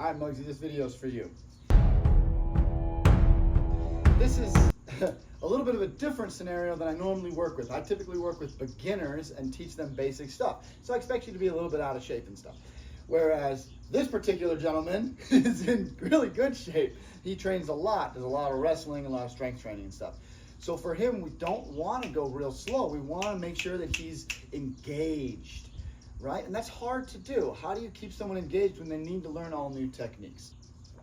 All right, Mugzy, this video is for you. This is a little bit of a different scenario than I normally work with. I typically work with beginners and teach them basic stuff. So I expect you to be a little bit out of shape and stuff. Whereas this particular gentleman is in really good shape. He trains a lot. There's a lot of wrestling, a lot of strength training and stuff. So for him, we don't want to go real slow. We want to make sure that he's engaged, right? And that's hard to do. How do you keep someone engaged when they need to learn all new techniques?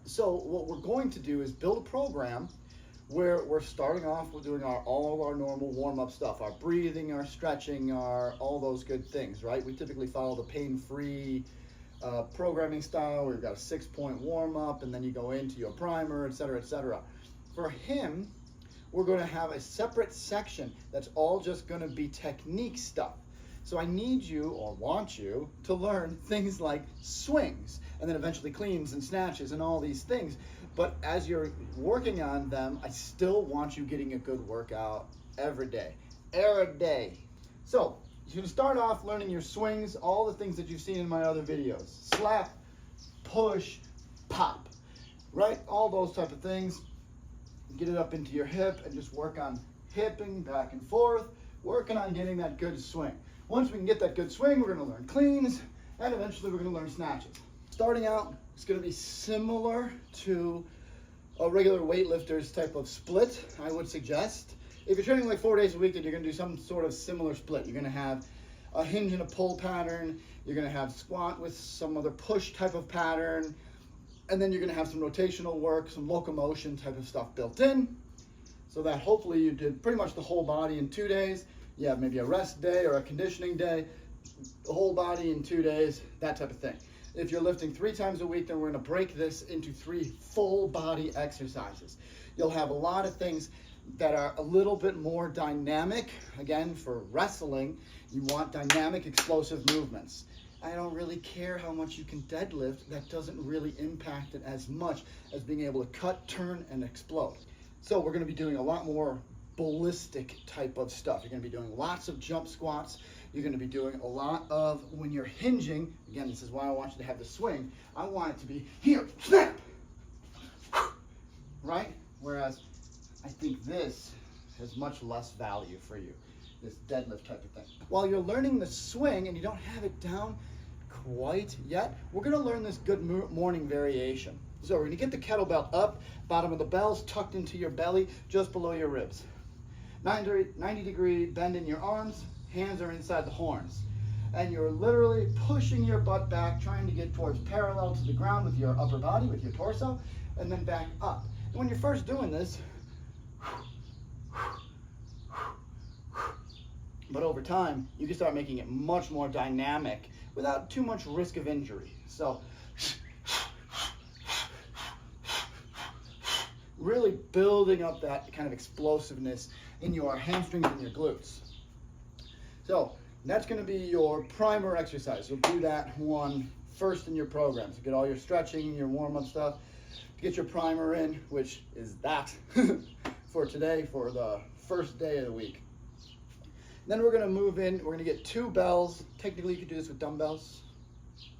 So what we're going to do is build a program where we're starting off with doing all of our normal warm-up stuff, our breathing, our stretching, all those good things, right? We typically follow the pain-free programming style. We've got a 6-point warm-up, and then you go into your primer, etc., etc. For him, we're going to have a separate section that's all just going to be technique stuff. So I need you, or want you, to learn things like swings, and then eventually cleans and snatches and all these things. But as you're working on them, I still want you getting a good workout every day. Every day. So you can start off learning your swings, all the things that you've seen in my other videos. Slap, push, pop, right? All those type of things. Get it up into your hip and just work on hipping back and forth, working on getting that good swing. Once we can get that good swing, we're going to learn cleans, and eventually we're going to learn snatches. Starting out, it's going to be similar to a regular weightlifter's type of split, I would suggest. If you're training like 4 days a week, then you're going to do some sort of similar split. You're going to have a hinge and a pull pattern. You're going to have squat with some other push type of pattern. And then you're going to have some rotational work, some locomotion type of stuff built in. So that hopefully you did pretty much the whole body in 2 days. You have maybe a rest day or a conditioning day, the whole body in 2 days, that type of thing. If you're lifting 3 times a week, then we're going to break this into 3 full body exercises. You'll have a lot of things that are a little bit more dynamic. Again, for wrestling, you want dynamic, explosive movements. I don't really care how much you can deadlift. That doesn't really impact it as much as being able to cut, turn, and explode. So we're going to be doing a lot more ballistic type of stuff. You're going to be doing lots of jump squats. You're going to be doing a lot of, when you're hinging, again, this is why I want you to have the swing. I want it to be here, snap, right? Whereas I think this has much less value for you, this deadlift type of thing. While you're learning the swing and you don't have it down quite yet, we're going to learn this good morning variation. So we're going to get the kettlebell up, bottom of the bell's tucked into your belly, just below your ribs. 90-degree bend in your arms, hands are inside the horns. And you're literally pushing your butt back, trying to get towards parallel to the ground with your upper body, with your torso, and then back up. And when you're first doing this, but over time, you can start making it much more dynamic without too much risk of injury. So really building up that kind of explosiveness in your hamstrings and your glutes. So that's going to be your primer exercise. You'll do that one first in your program. So get all your stretching, your warm-up stuff, to get your primer in, which is that for today, for the first day of the week. Then we're going to move in. We're going to get 2 bells. Technically, you could do this with dumbbells,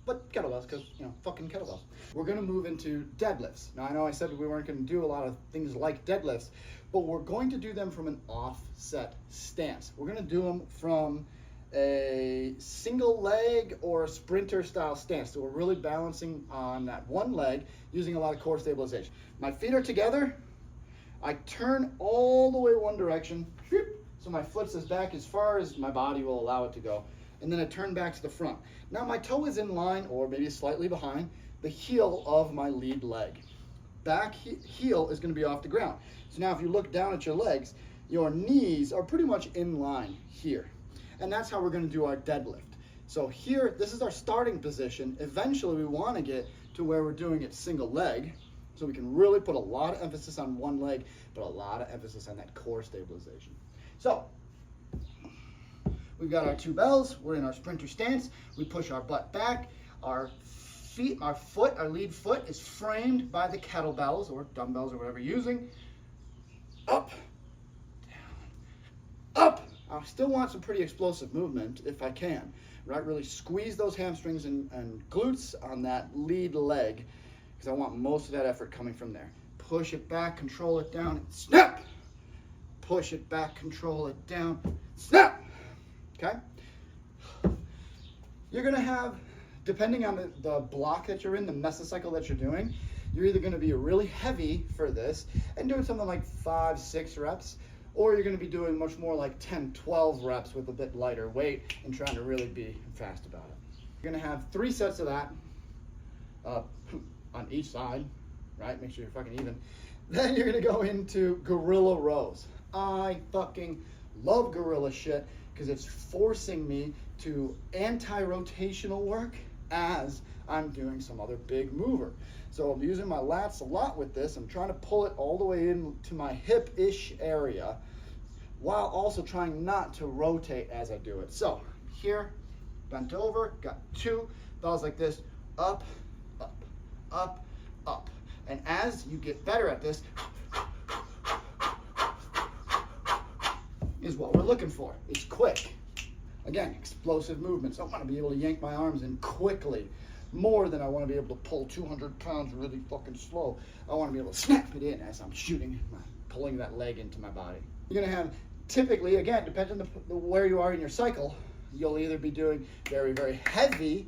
but kettlebells, because, fucking kettlebells. We're going to move into deadlifts. Now, I know I said we weren't going to do a lot of things like deadlifts, but we're going to do them from an offset stance. We're going to do them from a single leg or a sprinter style stance. So we're really balancing on that one leg, using a lot of core stabilization. My feet are together. I turn all the way one direction. So my foot's as back as far as my body will allow it to go. And then I turn back to the front. Now my toe is in line, or maybe slightly behind, the heel of my lead leg. Back heel is going to be off the ground. So now if you look down at your legs, your knees are pretty much in line here. And that's how we're going to do our deadlift. So here, this is our starting position. Eventually we want to get to where we're doing it single leg, so we can really put a lot of emphasis on one leg, but a lot of emphasis on that core stabilization. So we've got our 2 bells. We're in our sprinter stance. We push our butt back. Our feet, our lead foot is framed by the kettlebells or dumbbells or whatever you're using. Up, down, up. I still want some pretty explosive movement if I can, right? Really squeeze those hamstrings and glutes on that lead leg. because I want most of that effort coming from there. Push it back, control it down, and snap. Push it back, control it down, snap. Okay? You're gonna have, depending on the block that you're in, the mesocycle that you're doing, you're either gonna be really heavy for this and doing something like 5-6 reps, or you're gonna be doing much more like 10-12 reps with a bit lighter weight and trying to really be fast about it. You're gonna have 3 sets of that on each side, right? Make sure you're fucking even. Then you're gonna go into gorilla rows. I fucking love gorilla shit because it's forcing me to anti-rotational work as I'm doing some other big mover. So I'm using my lats a lot with this. I'm trying to pull it all the way into my hip-ish area while also trying not to rotate as I do it. So here, bent over, got 2 balls like this, up, up, up, up. And as you get better at this, is what we're looking for. It's quick. Again, explosive movements. I want to be able to yank my arms in quickly, more than I want to be able to pull 200 pounds really fucking slow. I want to be able to snap it in as I'm shooting, pulling that leg into my body. You're going to have, typically, again, depending on where you are in your cycle, you'll either be doing very, very heavy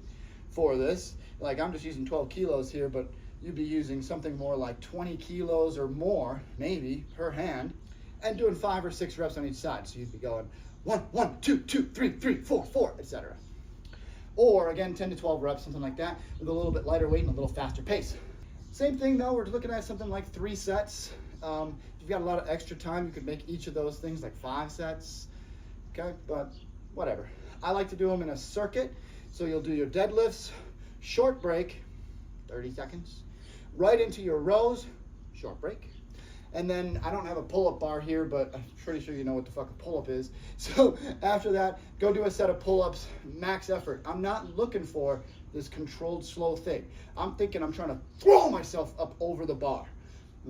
for this, like I'm just using 12 kilos here, but you'd be using something more like 20 kilos or more, maybe, per hand, and doing 5 or 6 reps on each side. So you'd be going 1, 1, 2, 2, 3, 3, 4, 4, etc. Or again, 10 to 12 reps, something like that, with a little bit lighter weight and a little faster pace. Same thing though, we're looking at something like 3 sets. If you've got a lot of extra time, you could make each of those things like 5 sets. Okay, but whatever. I like to do them in a circuit. So you'll do your deadlifts, short break, 30 seconds, right into your rows, short break. And then I don't have a pull-up bar here, but I'm pretty sure you know what the fuck a pull-up is. So after that, go do a set of pull-ups, max effort. I'm not looking for this controlled slow thing. I'm thinking I'm trying to throw myself up over the bar.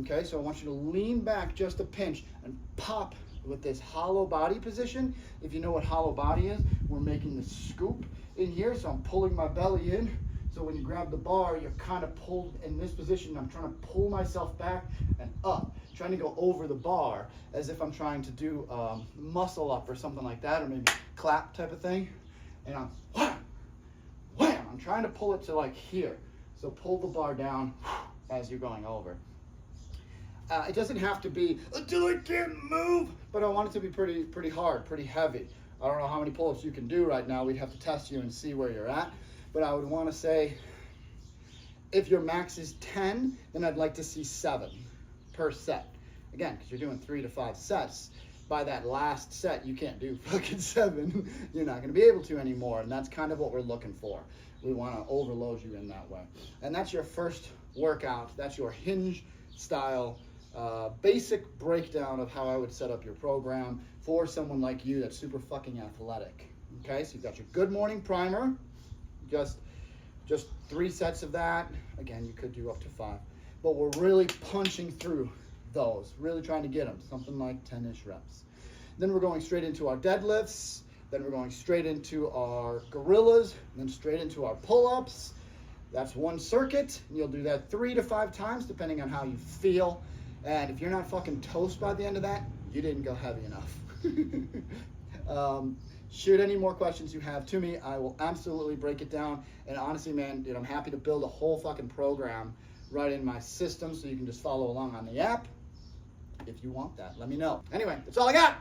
Okay, so I want you to lean back just a pinch and pop with this hollow body position. If you know what hollow body is, we're making the scoop in here. So I'm pulling my belly in. So when you grab the bar, you're kind of pulled in this position. I'm trying to pull myself back and up, trying to go over the bar as if I'm trying to do muscle up or something like that, or maybe clap type of thing. And I'm wham, wham. I'm trying to pull it to like here. So pull the bar down as you're going over. It doesn't have to be until I can't move, but I want it to be pretty hard, pretty heavy. I don't know how many pull-ups you can do right now. We'd have to test you and see where you're at. But I would want to say, if your max is 10, then I'd like to see 7 per set. Again, because you're doing 3 to 5 sets. By that last set, you can't do fucking 7. You're not going to be able to anymore. And that's kind of what we're looking for. We want to overload you in that way. And that's your first workout. That's your Hinge style basic breakdown of how I would set up your program for someone like you that's super fucking athletic. Okay, so you've got your good morning primer. Just 3 sets of that. Again, you could do up to 5. But we're really punching through those, really trying to get them, something like 10-ish reps. Then we're going straight into our deadlifts. Then we're going straight into our gorillas, and then straight into our pull-ups. That's one circuit. You'll do that 3 to 5 times, depending on how you feel. And if you're not fucking toast by the end of that, you didn't go heavy enough. Shoot any more questions you have to me. I will absolutely break it down. And honestly, man, dude, I'm happy to build a whole fucking program right in my system so you can just follow along on the app. If you want that, let me know. Anyway, that's all I got.